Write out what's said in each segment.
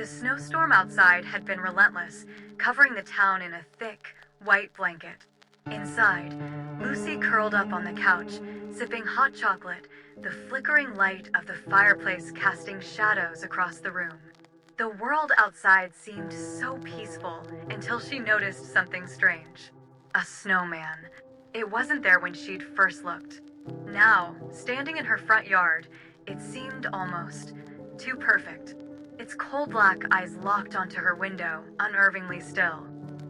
snowstorm outside had been relentless, covering the town in a thick, white blanket. Inside, Lucy curled up on the couch, sipping hot chocolate, the flickering light of the fireplace casting shadows across the room. The world outside seemed so peaceful until she noticed something strange. A snowman. It wasn't there when she'd first looked. Now, standing in her front yard, it seemed almost too perfect. Its coal black eyes locked onto her window, unnervingly still.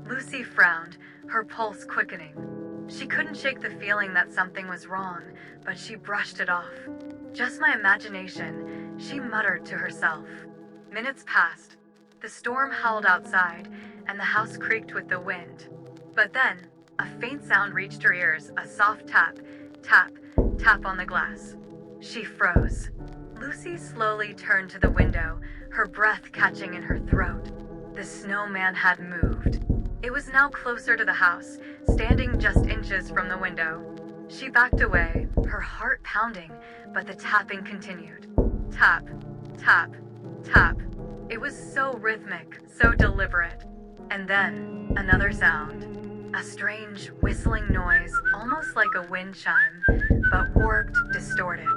Lucy frowned, her pulse quickening. She couldn't shake the feeling that something was wrong, but she brushed it off. Just my imagination, she muttered to herself. Minutes passed. The storm howled outside, and the house creaked with the wind. But then, a faint sound reached her ears, a soft tap, tap, tap on the glass. She froze. Lucy slowly turned to the window, her breath catching in her throat. The snowman had moved. It was now closer to the house, standing just inches from the window. She backed away, her heart pounding, but the tapping continued. Tap, tap, tap. It was so rhythmic, so deliberate. And then, another sound. A strange, whistling noise, almost like a wind chime, but warped, distorted.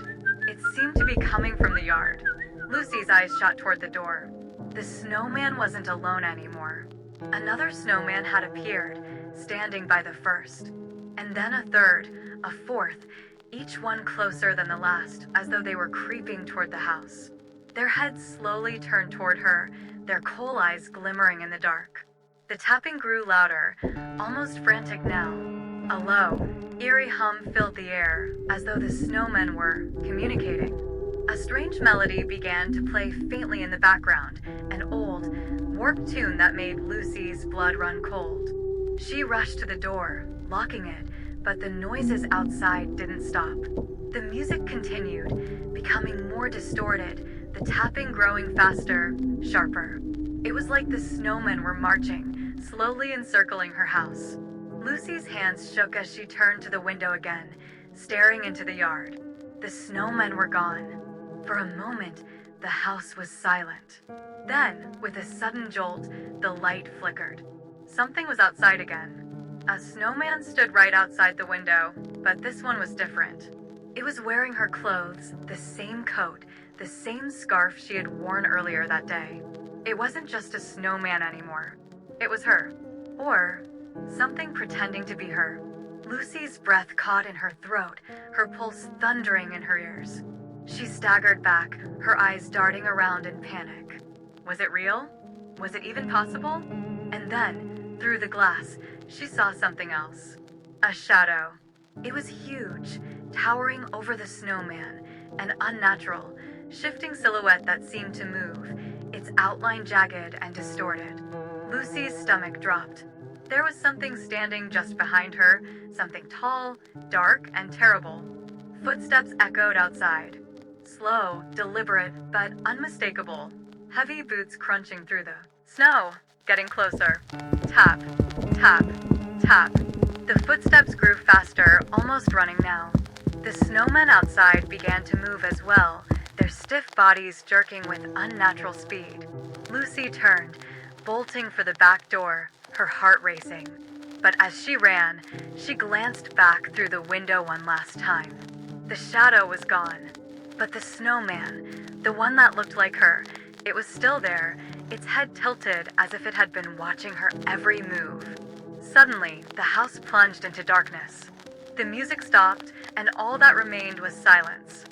It seemed to be coming from the yard. Lucy's eyes shot toward the door. The snowman wasn't alone anymore. Another snowman had appeared, standing by the first. And then a third, a fourth, each one closer than the last, as though they were creeping toward the house. Their heads slowly turned toward her, their coal eyes glimmering in the dark. The tapping grew louder, almost frantic now. A low, eerie hum filled the air, as though the snowmen were communicating. A strange melody began to play faintly in the background, an old, warped tune that made Lucy's blood run cold. She rushed to the door, locking it, but the noises outside didn't stop. The music continued, becoming more distorted, the tapping growing faster, sharper. It was like the snowmen were marching, slowly encircling her house. Lucy's hands shook as she turned to the window again, staring into the yard. The snowmen were gone. For a moment, the house was silent. Then, with a sudden jolt, the light flickered. Something was outside again. A snowman stood right outside the window, but this one was different. It was wearing her clothes, the same coat, the same scarf she had worn earlier that day. It wasn't just a snowman anymore. It was her. Or something pretending to be her. Lucy's breath caught in her throat, her pulse thundering in her ears. She staggered back, her eyes darting around in panic. Was it real? Was it even possible? And then, through the glass, she saw something else. A shadow. It was huge, towering over the snowman, an unnatural, shifting silhouette that seemed to move, its outline jagged and distorted. Lucy's stomach dropped. There was something standing just behind her, something tall, dark, and terrible. Footsteps echoed outside. Slow, deliberate, but unmistakable. Heavy boots crunching through the snow, getting closer. Tap, tap, tap. The footsteps grew faster, almost running now. The snowmen outside began to move as well, their stiff bodies jerking with unnatural speed. Lucy turned, bolting for the back door, her heart racing. But as she ran, she glanced back through the window one last time. The shadow was gone. But the snowman, the one that looked like her, it was still there, its head tilted as if it had been watching her every move. Suddenly, the house plunged into darkness. The music stopped, and all that remained was silence.